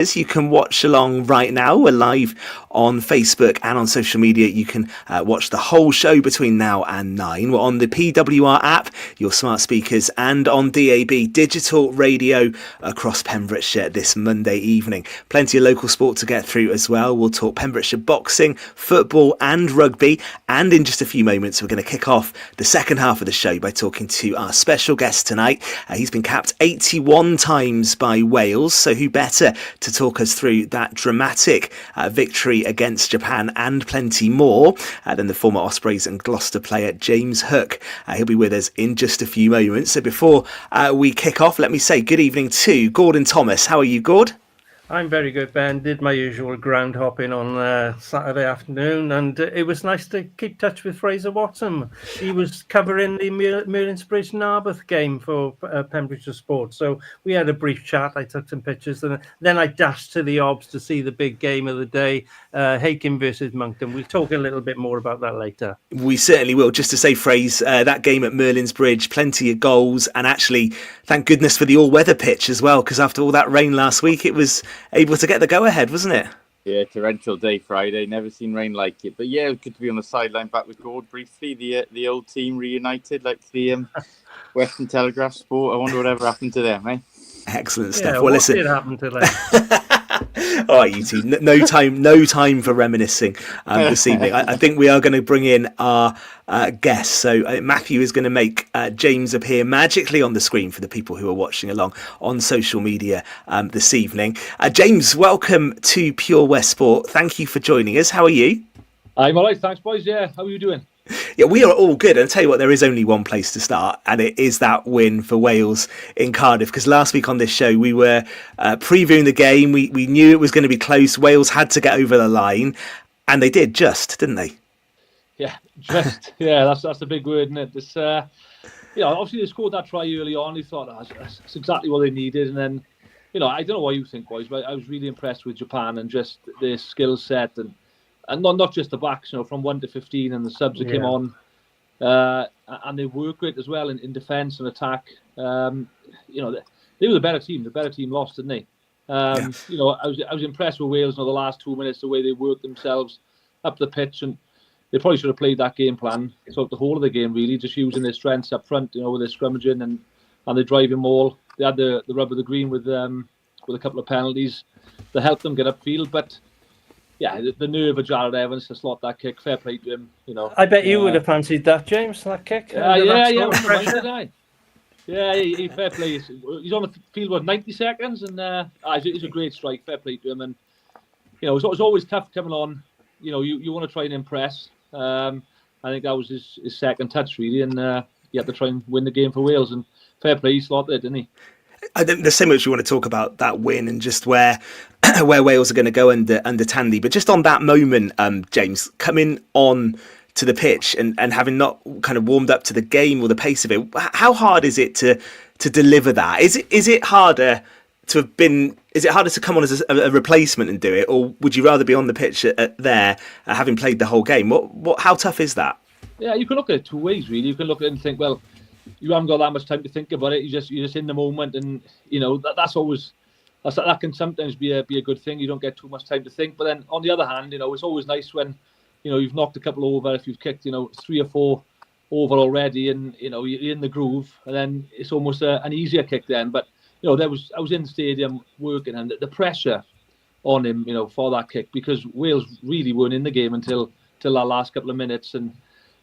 You can watch along right now. We're live on Facebook and on social media. You can watch the whole show between now and 9. We're on the PWR app, your smart speakers, and on DAB digital radio across Pembrokeshire this Monday evening. Plenty of local sport to get through as well. We'll talk Pembrokeshire boxing, football and rugby. And in just a few moments, we're going to kick off the second half of the show by talking to our special guest tonight. He's been capped 81 times by Wales, so who better to talk us through that dramatic victory against Japan and plenty more than the former Ospreys and Gloucester player James Hook. He'll be with us in just a few moments. So before we kick off, let me say good evening to Gordon Thomas. How are you, Gord? I'm very good, Ben. Did my usual ground hopping on Saturday afternoon, and it was nice to keep touch with Fraser Watson. He was covering the Merlinsbridge Narberth game for Pembrokeshire Sport, so we had a brief chat. I took some pictures, and then I dashed to the Obs to see the big game of the day, Hakin versus Moncton. We'll talk a little bit more about that later. We certainly will. Just to say, Fraser, that game at Merlinsbridge, plenty of goals, and actually, thank goodness for the all-weather pitch as well, because after all that rain last week, it was able to get the go-ahead, wasn't it? Yeah, torrential day Friday. Never seen rain like it. But yeah, it was good to be on the sideline back with Gord briefly. The old team reunited, like the Western Telegraph Sport. I wonder whatever happened to them, eh? Excellent stuff. Yeah, well, what did happen to them? All right, you two. No time for reminiscing this evening. I think we are going to bring in our guest. So Matthew is going to make James appear magically on the screen for the people who are watching along on social media this evening. James, welcome to Pure West Sport. Thank you for joining us. How are you? I'm all right, thanks, boys. Yeah, how are you doing? Yeah, we are all good. And I'll tell you what, there is only one place to start, and it is that win for Wales in Cardiff. Because last week on this show, we were previewing the game. We knew it was going to be close. Wales had to get over the line, and they did just, didn't they? Yeah, just. Yeah, that's the big word, isn't it? This, obviously they scored that try early on. They thought that's exactly what they needed. And then, I don't know what you think, boys, but I was really impressed with Japan and just their skill set and not just the backs, from 1 to 15 and the subs that came on, and they work great as well in defence and attack. They were the better team. The better team lost, didn't they? I was impressed with Wales in the last 2 minutes, the way they worked themselves up the pitch, and they probably should have played that game plan throughout the whole of the game, really, just using their strengths up front, with their scrummaging and the driving maul. They had the rub of the green with a couple of penalties that helped them get upfield, but. Yeah, the nerve of Jared Evans to slot that kick, fair play to him. I bet you would have fancied that, James, that kick. Yeah, fair play. He's on the field, 90 seconds? And it's a great strike, fair play to him. And, it's always tough coming on. You want to try and impress. I think that was his second touch, really. And he had to try and win the game for Wales. And fair play, he slotted it, didn't he? I think there's so much we want to talk about that win and just where Wales are going to go under Tandy. But just on that moment, James, coming on to the pitch and having not kind of warmed up to the game or the pace of it, how hard is it to deliver that? Is it harder to have been? Is it harder to come on as a replacement and do it, or would you rather be on the pitch having played the whole game? How tough is that? Yeah, you can look at it two ways, really. You can look at it and think, well, you haven't got that much time to think about it. You're just in the moment, and that can sometimes be a good thing. You don't get too much time to think. But then on the other hand, it's always nice when you've knocked a couple over. If you've kicked 3 or 4 over already, and you're in the groove, and then it's almost an easier kick then. But I was in the stadium working, and the pressure on him, for that kick, because Wales really weren't in the game until that last couple of minutes. And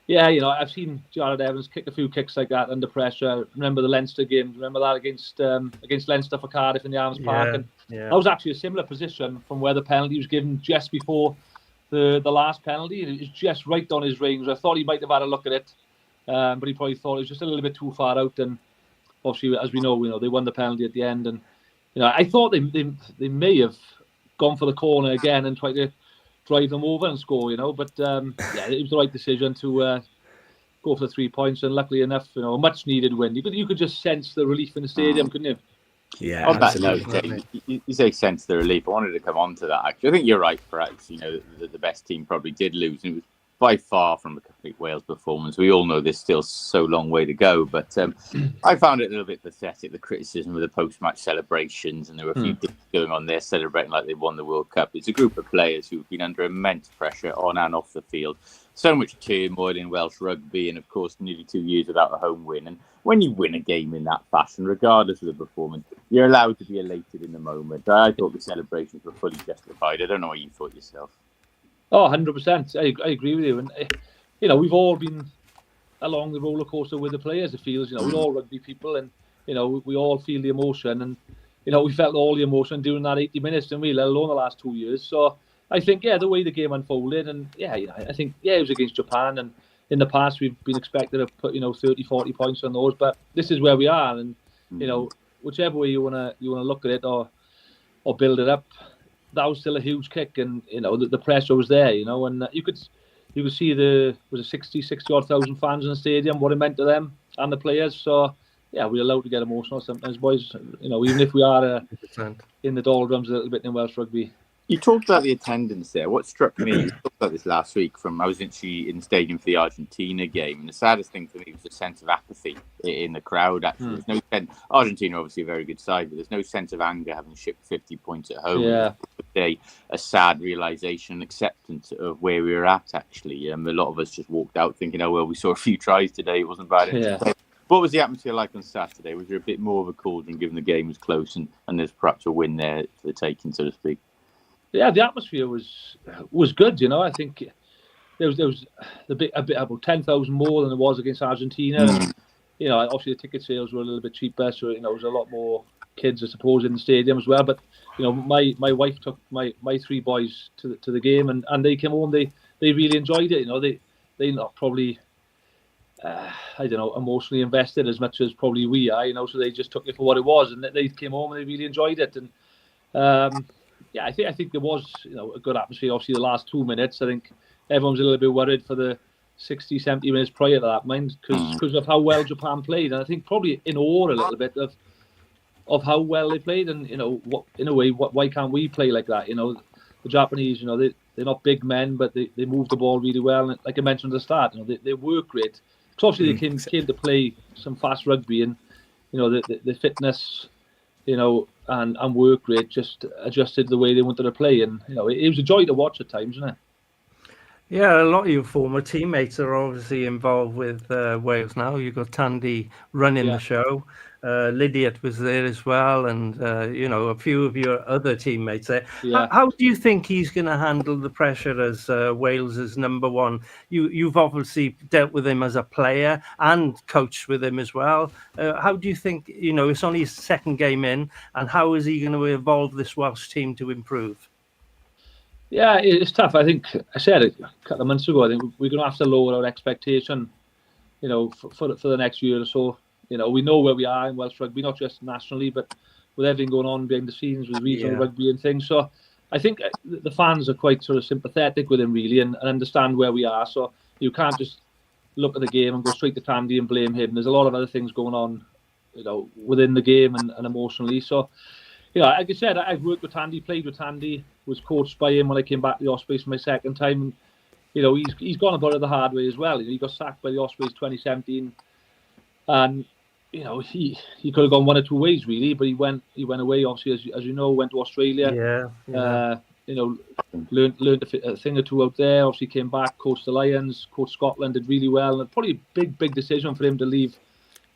yeah, I've seen Jared Evans kick a few kicks like that under pressure. Remember the Leinster game? Remember that against Leinster for Cardiff in the Arms Park? And that was actually a similar position from where the penalty was given just before the last penalty. It was just right on his range. I thought he might have had a look at it, but he probably thought it was just a little bit too far out. And obviously, as we know, they won the penalty at the end. And I thought they may have gone for the corner again and tried to drive them over and score, but it was the right decision to go for the 3 points, and luckily enough, a much needed win. You could just sense the relief in the stadium, couldn't you? Yeah, on that note, you say sense the relief. I wanted to come on to that, actually. I think you're right, perhaps. The best team probably did lose, and it was by far from a complete Wales performance. We all know there's still so long way to go, but I found it a little bit pathetic, the criticism of the post-match celebrations, and there were a few things going on there celebrating like they won the World Cup. It's a group of players who've been under immense pressure on and off the field. So much turmoil in Welsh rugby, and of course nearly 2 years without a home win. And when you win a game in that fashion, regardless of the performance, you're allowed to be elated in the moment. I thought the celebrations were fully justified. I don't know what you thought yourself. Oh, 100%. I agree with you. And, we've all been along the roller coaster with the players, it feels. We're all rugby people, and, we all feel the emotion. And, we felt all the emotion during that 80 minutes, didn't we, let alone the last 2 years. So I think, the way the game unfolded, and, I think, it was against Japan. And in the past, we've been expected to put, 30, 40 points on those. But this is where we are. And, whichever way you wanna look at it or build it up, that was still a huge kick, and the pressure was there, and you could see the 60 odd thousand fans in the stadium, what it meant to them and the players. So we're allowed to get emotional sometimes, boys, even if we are in the doldrums a little bit in Welsh rugby. You talked about the attendance there. What struck me, we talked about this last week, I was actually in the stadium for the Argentina game, and the saddest thing for me was the sense of apathy in the crowd, actually. There's no sense, Argentina obviously a very good side, but there's no sense of anger having shipped 50 points at home. Yeah. A sad realisation and acceptance of where we were at, actually. A lot of us just walked out thinking, oh, well, we saw a few tries today, it wasn't bad. Yeah. What was the atmosphere like on Saturday? Was there a bit more of a cauldron given the game was close and there's perhaps a win there for the taking, so to speak? Yeah, the atmosphere was good. I think there was a bit about 10,000 more than there was against Argentina. And, obviously the ticket sales were a little bit cheaper, so there was a lot more kids, I suppose, in the stadium as well. But my wife took my 3 boys to the game, and they came home. They really enjoyed it. They not probably emotionally invested as much as probably we are. So they just took it for what it was, and they came home and they really enjoyed it. And I think there was a good atmosphere. Obviously, the last 2 minutes, I think everyone's a little bit worried for the 60, 70 minutes prior to that, because of how well Japan played. And I think probably in awe a little bit of how well they played. And why can't we play like that? The Japanese, they're not big men, but they move the ball really well. And like I mentioned at the start, they work great. Because obviously they came to play some fast rugby, and the fitness, and work rate just adjusted the way they wanted to play, and it was a joy to watch at times, isn't it? Yeah, a lot of your former teammates are obviously involved with Wales now. You've got Tandy running the show. Lydiat was there as well, and a few of your other teammates there. Yeah. How do you think he's going to handle the pressure as Wales's number one? You've obviously dealt with him as a player and coached with him as well. How do you think, it's only his second game in, and how is he going to evolve this Welsh team to improve? Yeah, it's tough. I think I said it a couple of months ago. I think we're going to have to lower our expectation, for the next year or so. We know where we are in Welsh rugby, not just nationally, but with everything going on behind the scenes with regional rugby and things. So I think the fans are quite sort of sympathetic with him, really, and understand where we are. So you can't just look at the game and go straight to Tandy and blame him. There's a lot of other things going on, within the game and emotionally. So, like I said, I've worked with Tandy, played with Tandy, was coached by him when I came back to the Ospreys for my second time. He's gone about it the hard way as well. He got sacked by the Ospreys 2017, and he could have gone one or two ways really, but he went away. Obviously, as you know, went to Australia. Learned a thing or two out there. Obviously, came back, coached the Lions, coached Scotland, did really well. And probably a big decision for him to leave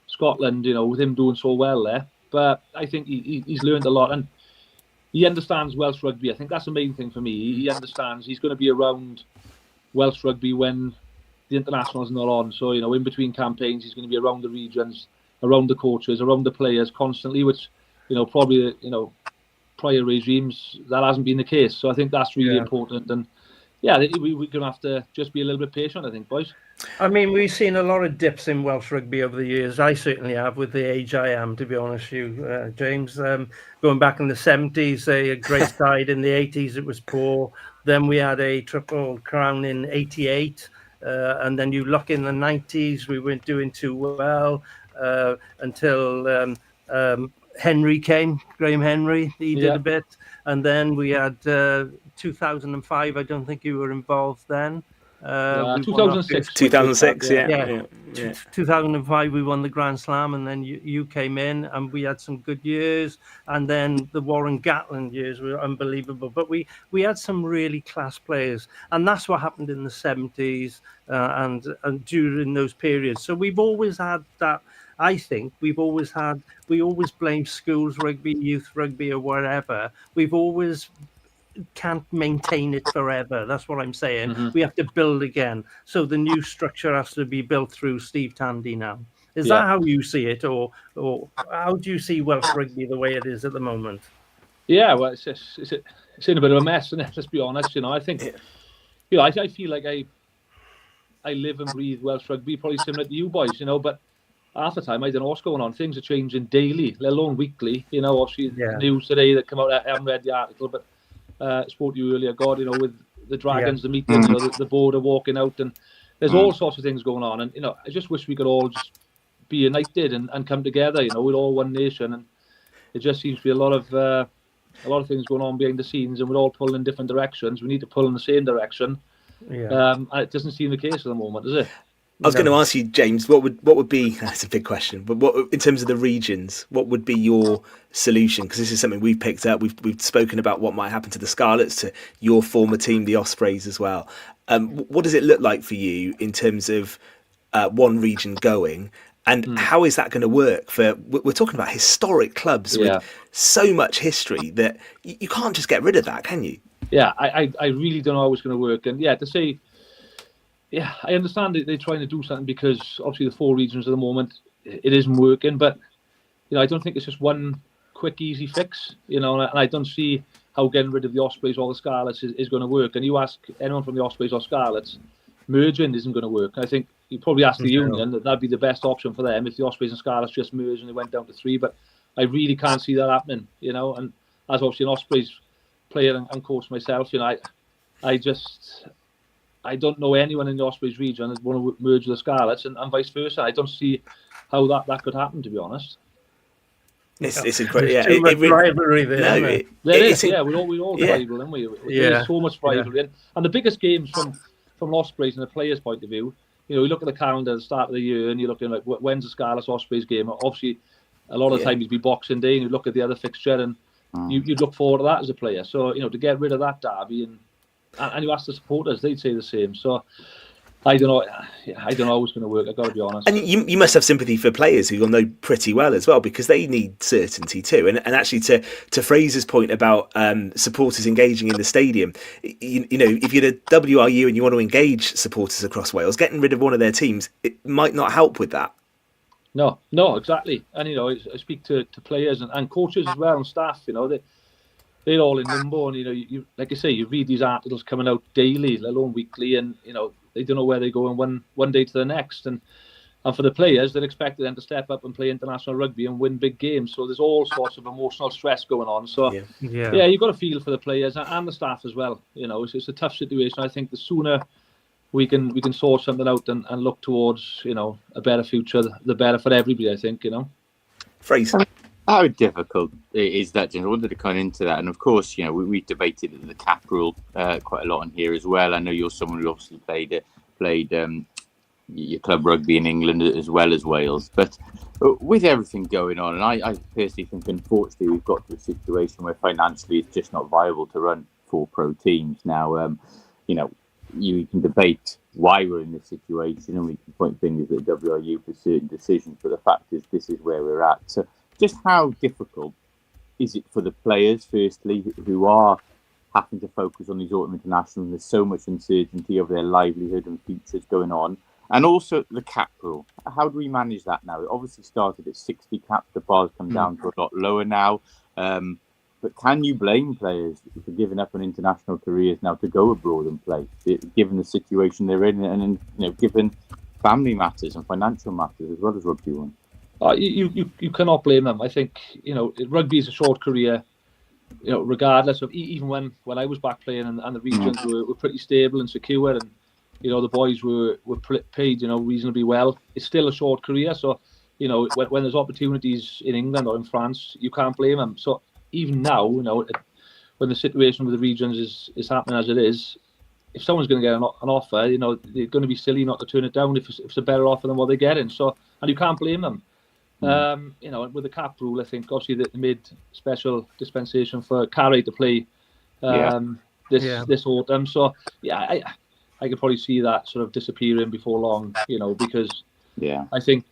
Scotland. With him doing so well there. But I think he's learned a lot, and he understands Welsh rugby. I think that's the main thing for me. He understands he's going to be around Welsh rugby when the international's not on. So, in between campaigns, he's going to be around the regions, around the coaches, around the players constantly, which, probably, prior regimes, that hasn't been the case. So I think that's really important. And we're going to have to just be a little bit patient, I think, boys. I mean, we've seen a lot of dips in Welsh rugby over the years. I certainly have, with the age I am, to be honest with you, James. Going back in the 70s, a great side. In the 80s, it was poor. Then we had a Triple Crown in 88. And then you look in the 90s, we weren't doing too well until Henry came, Graham Henry. He did a bit. And then we had 2005. I don't think you were involved then. We won our 2006. first- 2006, Yeah. yeah. 2005 we won the Grand Slam, and then you came in, and we had some good years, and then the Warren Gatland years were unbelievable. But we had some really class players, and that's what happened in the 70s and during those periods. So we've always had that. I think we always blame schools rugby, youth rugby, or whatever. We've always can't maintain it forever. That's what I'm saying. We have to build again. So the new structure has to be built through Steve Tandy now. Is that how you see it, or how do you see Welsh rugby the way it is at the moment? Yeah, well, it's in a bit of a mess, isn't it? Let's be honest. I think, I feel like I live and breathe Welsh rugby, probably similar to you boys, but half the time I don't know what's going on. Things are changing daily, let alone weekly. Obviously the news today that come out. I haven't read the article, but spoke to you earlier, God, with the Dragons, the meetings, the board are walking out, and there's all sorts of things going on. And I just wish we could all just be united and come together. We're all one nation, and it just seems to be a lot of things going on behind the scenes, and we're all pulling in different directions. We need to pull in the same direction. And it doesn't seem the case at the moment, does it? I was going to ask you, James, what would be, that's a big question, but what, in terms of the regions, what would be your solution? Because this is something we've picked up. We've spoken about what might happen to the Scarlets, to your former team, the Ospreys as well. What does it look like for you in terms of one region going? And how is that going to work? We're talking about historic clubs with so much history that you can't just get rid of that, can you? Yeah, I really don't know how it's going to work. And to say, I understand that they're trying to do something because obviously the four regions at the moment, it isn't working. But, I don't think it's just one quick, easy fix, and I don't see how getting rid of the Ospreys or the Scarlets is going to work. And you ask anyone from the Ospreys or Scarlets, merging isn't going to work. I think you probably ask the union that'd be the best option for them if the Ospreys and Scarlets just merged and they went down to 3. But I really can't see that happening, And as obviously an Ospreys player and coach myself, I don't know anyone in the Ospreys region that want to merge with the Scarlets and vice versa. I don't see how that could happen, to be honest. It's incredible. There's too much rivalry there. There is. We're all rival, aren't we? There's so much rivalry. And the biggest games from Ospreys and the players' point of view, you look at the calendar at the start of the year and you're looking like, when's the Scarlets Ospreys game? Obviously, a lot of the time it'd be Boxing Day, and you look at the other fixture and you'd look forward to that as a player. So, to get rid of that derby and you ask the supporters, they'd say the same. So I don't know. I don't know how it's going to work. I've got to be honest. And you must have sympathy for players who you'll know pretty well as well, because they need certainty too. And actually, to Fraser's point about supporters engaging in the stadium, if you're the WRU and you want to engage supporters across Wales, getting rid of one of their teams, it might not help with that. No, exactly. And I speak to players and coaches as well and staff. They're all in limbo, and you like I say, you read these articles coming out daily, let alone weekly, and they don't know where they're going one day to the next. And for the players, they're expected them to step up and play international rugby and win big games. So there's all sorts of emotional stress going on. So you've got to feel for the players and the staff as well. It's a tough situation. I think the sooner we can sort something out and look towards a better future, the better for everybody. I think. Fraser. How difficult is that, James? I wanted to come into that. And of course, we debated the cap rule quite a lot on here as well. I know you're someone who obviously played your club rugby in England as well as Wales. But with everything going on, and I personally think, unfortunately, we've got to a situation where financially it's just not viable to run 4 pro teams. Now, you can debate why we're in this situation, and we can point fingers at WRU for certain decisions. But the fact is, this is where we're at. So just how difficult is it for the players, firstly, who are having to focus on these autumn internationals? There's so much uncertainty of their livelihood and futures going on. And also the cap rule. How do we manage that now? It obviously started at 60 caps. The bar's come down to a lot lower now. But can you blame players for giving up on international careers now to go abroad and play, given the situation they're in, and given family matters and financial matters as well as rugby one? You cannot blame them. I think rugby is a short career. Regardless of even when I was back playing and the regions were pretty stable and secure, and the boys were paid reasonably well. It's still a short career. So when there's opportunities in England or in France, you can't blame them. So even now, when the situation with the regions is happening as it is, if someone's going to get an offer, you know, they're going to be silly not to turn it down if it's a better offer than what they're getting. So, and you can't blame them. You know, with the cap rule, I think obviously they made special dispensation for Carey to play this autumn. So yeah, I could probably see that sort of disappearing before long. You know, because I think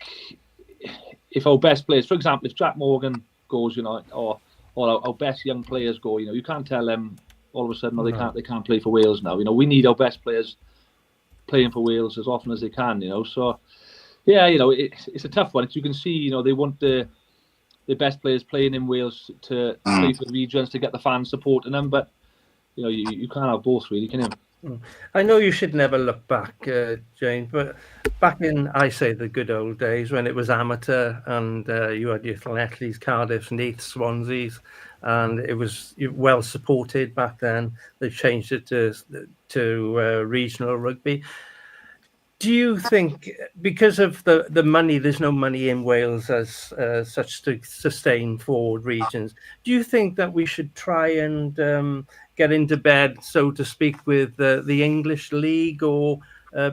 if our best players, for example, if Jack Morgan goes, you know, or our best young players go, you know, you can't tell them all of a sudden they can't play for Wales now. You know, we need our best players playing for Wales as often as they can. You know, so. Yeah, you know, it's a tough one. As you can see, you know, they want the best players playing in Wales to play for the regions to get the fans supporting them. But, you know, you can't have both, really, can you? I know you should never look back, Jane, but back in, I say, the good old days when it was amateur and you had your Llanellis, Cardiffs, Neaths, Swanseas, and it was well supported back then. They've changed it to regional rugby. Do you think, because of the money, there's no money in Wales as such to sustain forward regions, do you think that we should try and get into bed, so to speak, with the English League? Or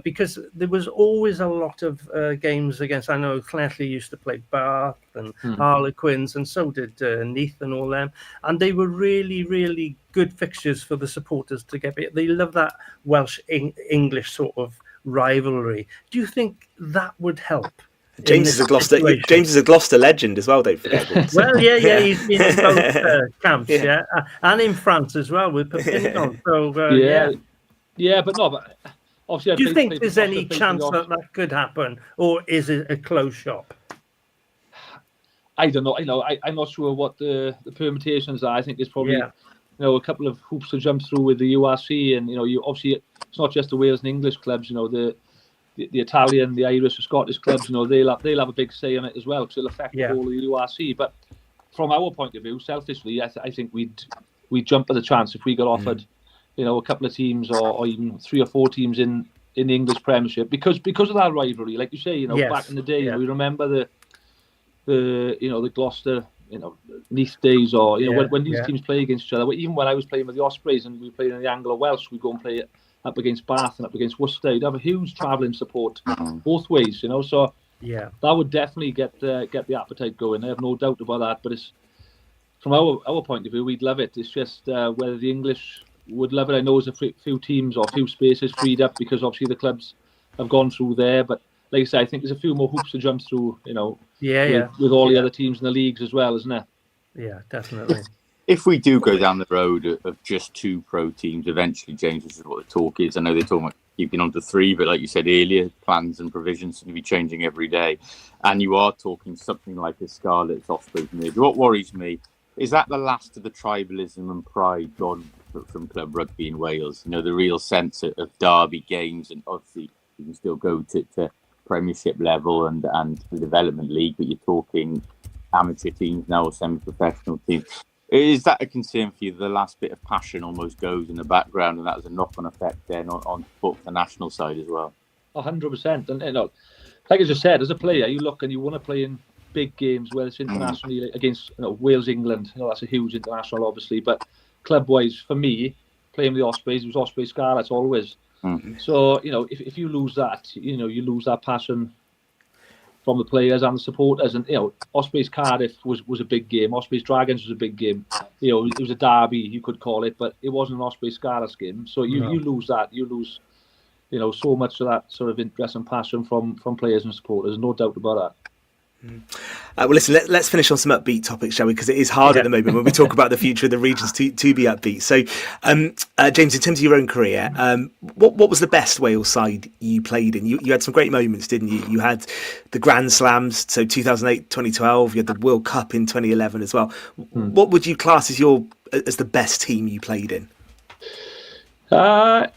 because there was always a lot of games against, I know Llanelli used to play Bath and Harlequins, and so did Neath and all them. And they were really, really good fixtures for the supporters to get. They love that Welsh English sort of rivalry. Do you think that would help? James is a Gloucester legend as well, don't forget. Well, yeah, he's been in both camps, and in France as well with Perpignan. So but obviously, do you think there's any chance that could happen, or is it a closed shop? I don't know. You know, I'm not sure what the permutations are. I think it's probably you know, a couple of hoops to jump through with the URC, and you know, you obviously it's not just the Wales and English clubs. You know, the Italian, the Irish, the Scottish clubs. You know, they'll have a big say on it as well, because it'll affect all of the URC. But from our point of view, selfishly, I think we'd jump at the chance if we got offered, you know, a couple of teams or even 3 or 4 teams in the English Premiership, because of that rivalry. Like you say, you know, back in the day, you know, we remember the you know, the Gloucester, you know, Neath days, or you know, when these teams play against each other. Even when I was playing with the Ospreys and we played in the Anglo Welsh, we'd go and play it up against Bath and up against Worcester. You'd have a huge travelling support both ways, you know. So that would definitely get the appetite going. I have no doubt about that. But it's from our point of view, we'd love it. It's just whether the English would love it. I know there's a few teams or a few spaces freed up because obviously the clubs have gone through there, but like I say, I think there's a few more hoops to jump through, you know, with all the other teams in the leagues as well, isn't there? Yeah, definitely. If we do go down the road of just 2 pro teams, eventually, James, this is what the talk is. I know they're talking about keeping on to 3, but like you said earlier, plans and provisions seem to be changing every day. And you are talking something like a Scarlets Ospreys merger. What worries me is that the last of the tribalism and pride gone from club rugby in Wales. You know, the real sense of derby games, and obviously you can still go to Premiership level and the Development League, but you're talking amateur teams now or semi-professional teams. Is that a concern for you? The last bit of passion almost goes in the background, and that has a knock-on effect then on the national side as well. 100%. And you know, like I just said, as a player, you look and you want to play in big games, whether it's internationally against, you know, Wales, England. You know, that's a huge international, obviously. But club-wise, for me, playing with the Ospreys, it was Ospreys Scarlets always. So, you know, if you lose that, you know, you lose that passion from the players and the supporters. And, you know, Ospreys Cardiff was a big game. Ospreys Dragons was a big game. You know, it was a derby, you could call it, but it wasn't an Ospreys Scarlets game. So you lose that. You lose, you know, so much of that sort of interest and passion from players and supporters. No doubt about that. Well, listen, let's finish on some upbeat topics, shall we? Because it is hard at the moment when we talk about the future of the regions to be upbeat. So, James, in terms of your own career, what was the best Wales side you played in? You had some great moments, didn't you? You had the Grand Slams, so 2008, 2012. You had the World Cup in 2011 as well. What would you class as the best team you played in? I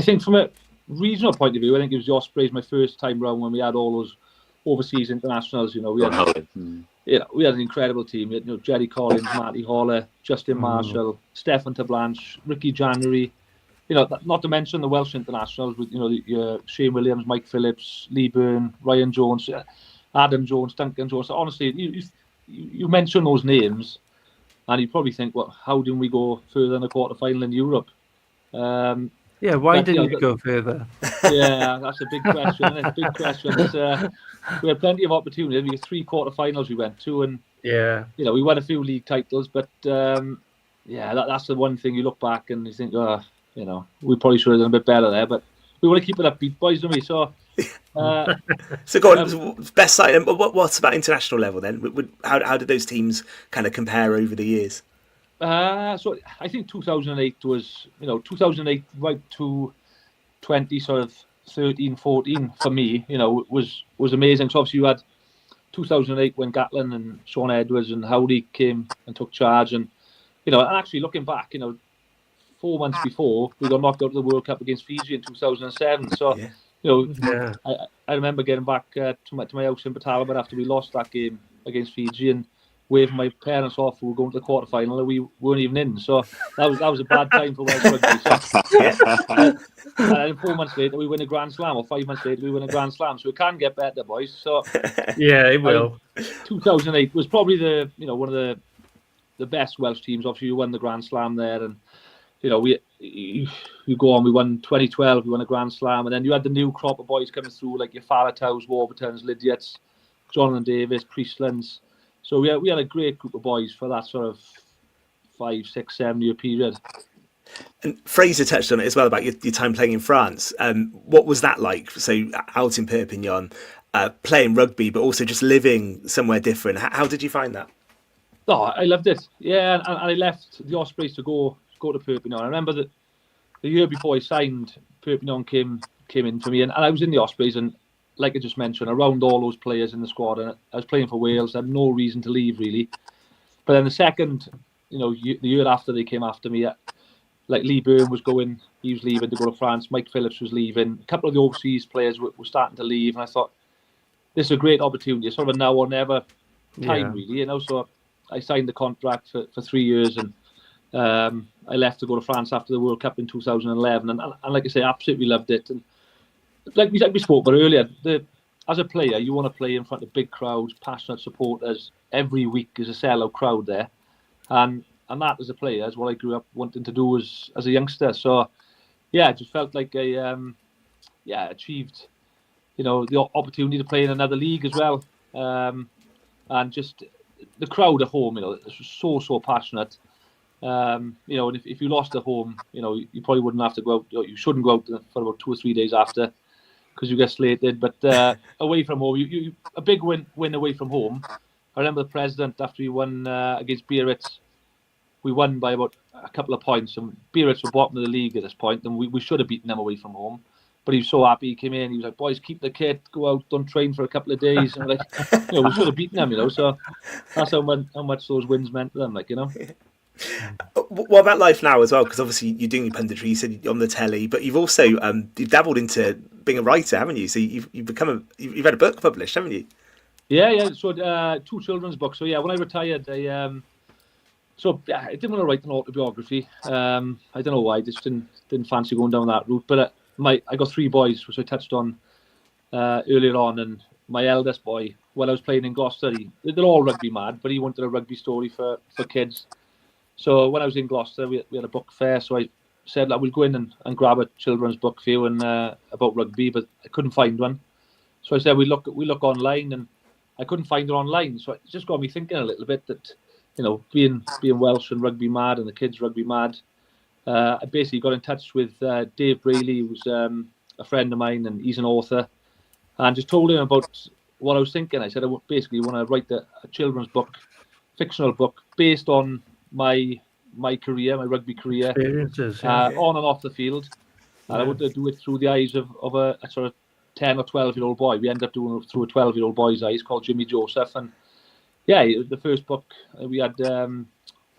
think from a regional point of view, I think it was the Ospreys my first time round when we had all those overseas internationals. You know, we had an incredible team. We had, you know, Jerry Collins, Matty Holler, Justin Marshall, Stefan Tablanche, Ricky January. You know, not to mention the Welsh internationals with, you know, Shane Williams, Mike Phillips, Lee Byrne, Ryan Jones, Adam Jones, Duncan Jones. So honestly, you mention those names, and you probably think, well, how did we go further than a quarter final in Europe? Yeah, why But, didn't you go further? Yeah, that's a big question, isn't it? Big question. We had plenty of opportunities. We had 3 quarterfinals we went to, and Yeah. we won a few league titles. But that's the one thing you look back and you think, we probably should have done a bit better there. But we want to keep it upbeat, boys, don't we? So, So go on, best side. What's about international level then? How did those teams kind of compare over the years? so I think 2008 was, 2008 right to 20 sort of 13, 14 for me, was amazing. So obviously you had 2008 when Gatlin and Sean Edwards and Howley came and took charge, and and actually looking back, 4 months before we got knocked out of the World Cup against Fiji in 2007. So Yeah. Yeah. I remember getting back to my house in Port after we lost that game against Fiji and waving my parents off. We were going to the quarterfinal and we weren't even in. So that was a bad time for Welsh rugby. So, and then 4 months later we win a Grand Slam, or 5 months later we win a Grand Slam. So it can get better, boys. So Yeah, it will. 2008 was probably the one of the best Welsh teams. Obviously, you won the Grand Slam there, and you go on. We won 2012. We won a Grand Slam, and then you had the new crop of boys coming through, like your Faratows, Warburtons, Lydiats, Jonathan Davis, Priestlands. So we had a great group of boys for that sort of 5, 6, 7 year period. And Fraser touched on it as well about your time playing in France. What was that like? So out in Perpignan, playing rugby, but also just living somewhere different. How did you find that? Oh, I loved it. Yeah, and I left the Ospreys to go to Perpignan. I remember that the year before I signed, Perpignan came in for me, and I was in the Ospreys, and like I just mentioned, around all those players in the squad, and I was playing for Wales. I had no reason to leave really. But then the second, the year after they came after me, like Lee Byrne was going, he was leaving to go to France. Mike Phillips was leaving. A couple of the overseas players were starting to leave, and I thought this is a great opportunity. It's sort of a now or never time, really. So I signed the contract for 3 years, and I left to go to France after the World Cup in 2011, and like I say, absolutely loved it. And like we spoke about earlier, as a player, you want to play in front of big crowds, passionate supporters. Every week is a sellout crowd there, and that as a player is what I grew up wanting to do as a youngster. So yeah, it just felt like I achieved the opportunity to play in another league as well, and just the crowd at home, it's so passionate. And if you lost at home, you probably wouldn't have to go out. You shouldn't go out for about 2 or 3 days after, because you get slated. But away from home, you a big win away from home. I remember the president, after we won against Biarritz, we won by about a couple of points, and Biarritz were bottom of the league at this point, and we should have beaten them away from home. But he was so happy. He came in. He was like, "Boys, keep the kit. Go out. Don't train for a couple of days." And like, we should have beaten them. So that's how much those wins meant to them. What about life now as well? Because obviously you're doing your punditry. You said you're on the telly, but you've also you've dabbled into being a writer, haven't you? So you've had a book published, haven't you? Yeah. So 2 children's books. So yeah, when I retired, I didn't want to write an autobiography. I don't know why. I just didn't fancy going down that route. But I got 3 boys, which I touched on earlier on, and my eldest boy, when I was playing in Gloucester, they're all rugby mad, but he wanted a rugby story for kids. So when I was in Gloucester, we had a book fair. So I said, we'll go in and grab a children's book for you and about rugby, but I couldn't find one. So I said, we look online, and I couldn't find it online. So it just got me thinking a little bit that, being Welsh and rugby mad, and the kids rugby mad, I basically got in touch with Dave Brayley, who's a friend of mine, and he's an author, and just told him about what I was thinking. I said, I basically want to write a children's book, fictional book, based on my career, my rugby career, Experiences, on and off the field. And I wanted to do it through the eyes of a sort of 10 or 12-year-old boy. We ended up doing it through a 12-year-old boy's eyes, called Jimmy Joseph. And yeah, the first book, we had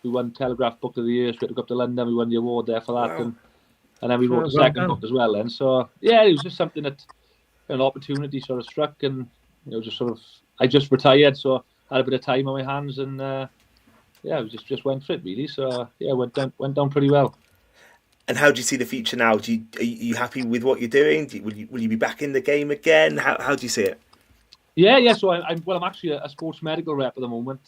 we won Telegraph Book of the Year, so we had to go up to London. We won the award there for that. Wow. And then we wrote the second book as well. And so yeah, it was just something that an opportunity sort of struck, and just sort of, I just retired, so I had a bit of time on my hands, and we just went for it really. So yeah, went down pretty well. And how do you see the future now? Are you happy with what you're doing? Will you be back in the game again? How do you see it? Yeah. So I'm actually a sports medical rep at the moment.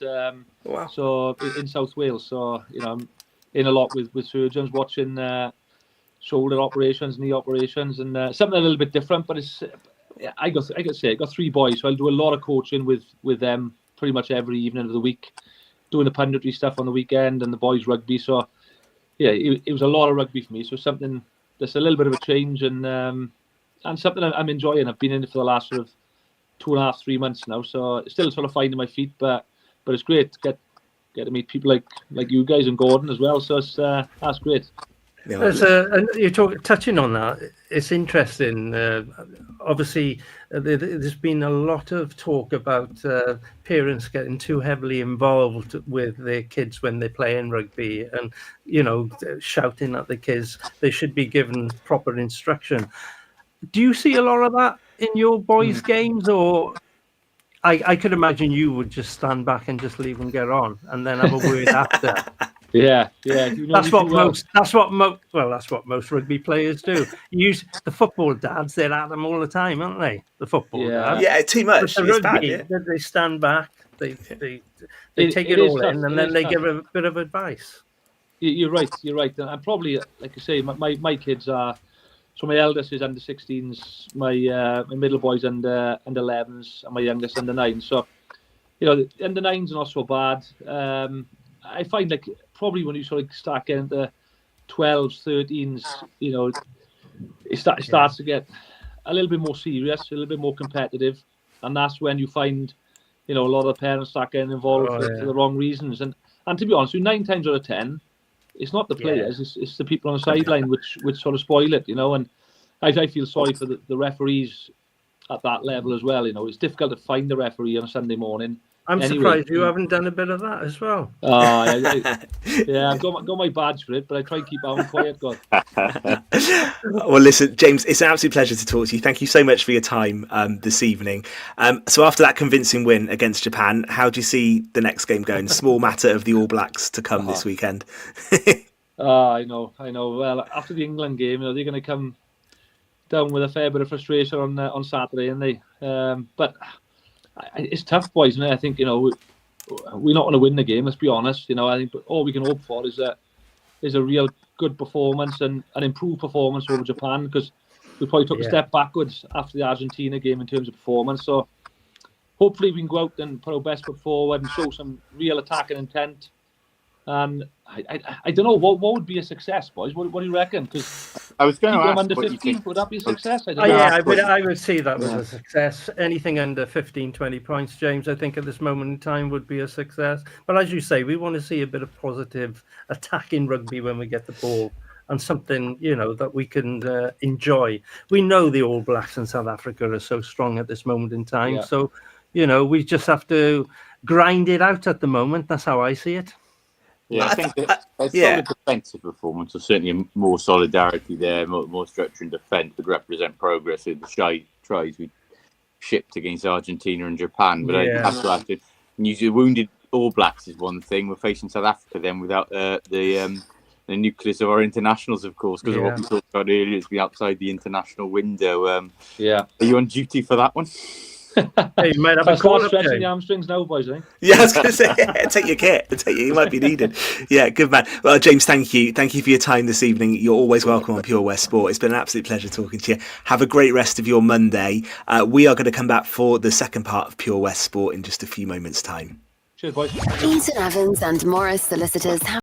Wow. So in South Wales. So I'm in a lot with surgeons, watching shoulder operations, knee operations, and something a little bit different. But it's I got 3 boys, so I'll do a lot of coaching with them pretty much every evening of the week, doing the punditry stuff on the weekend and the boys rugby. So yeah, it was a lot of rugby for me. So something that's a little bit of a change and something I'm enjoying. I've been in it for the last sort of 2.5, 3 months now, so still sort of finding my feet, but it's great to get to meet people like you guys and Gordon as well. So it's that's great. Yeah. And you're touching on that. It's interesting. Obviously, there's been a lot of talk about parents getting too heavily involved with their kids when they're playing rugby, and shouting at the kids. They should be given proper instruction. Do you see a lot of that in your boys' games, or? I could imagine you would just stand back and just leave them get on, and then have a word after. Yeah. You know, that's what most rugby players do. Use the football dads; they're at them all the time, aren't they? The football dads. Yeah, too much. But the rugby, they stand back, they take it all in, and then they give a bit of advice. You're right. And probably, like I say, my kids are. So my eldest is under 16s, my middle boy's under 11s, and my youngest under 9. So, the under 9s are not so bad. I find like probably when you sort of start getting the 12s, 13s, it starts to get a little bit more serious, a little bit more competitive, and that's when you find, a lot of the parents start getting involved for the wrong reasons. And to be honest, 9 times out of 10. It's not the players; it's the people on the sideline which sort of spoil it, And I feel sorry for the referees at that level as well. It's difficult to find a referee on a Sunday morning. I'm surprised you haven't done a bit of that as well. I've got my badge for it, but I try and keep out quiet. God. Well, listen, James, it's an absolute pleasure to talk to you. Thank you so much for your time this evening. So after that convincing win against Japan, how do you see the next game going? Small matter of the All Blacks to come this weekend. I know. Well, after the England game, they're going to come down with a fair bit of frustration on Saturday, and they. But it's tough, boys. And I think we're not going to win the game. Let's be honest. I think all we can hope for is a real good performance and an improved performance over Japan, because we probably took a step backwards after the Argentina game in terms of performance. So hopefully we can go out and put our best foot forward and show some real attacking intent. And I don't know what would be a success, boys. What do you reckon? Because I was going to ask, under 15, would that be a success? I would see that as a success. Anything under 15, 20 points, James, I think at this moment in time would be a success. But as you say, we want to see a bit of positive attacking rugby when we get the ball, and something that we can enjoy. We know the All Blacks in South Africa are so strong at this moment in time, so we just have to grind it out at the moment. That's how I see it. Yeah, I think a solid defensive performance, or certainly more solidarity there, more structure in defence would represent progress in the shy tries we shipped against Argentina and Japan. But I have to ask you, the wounded All Blacks is one thing. We're facing South Africa then without the nucleus of our internationals, of course, because of what we talked about earlier. It's been outside the international window. Are you on duty for that one? Hey, you might have a call stretching the hamstrings now, boys. I think. Yeah, I was going to say, take your kit. You might be needed. Yeah, good man. Well, James, thank you for your time this evening. You're always welcome on Pure West Sport. It's been an absolute pleasure talking to you. Have a great rest of your Monday. We are going to come back for the second part of Pure West Sport in just a few moments' time. Cheers, boys. Eaton Evans and Morris Solicitors have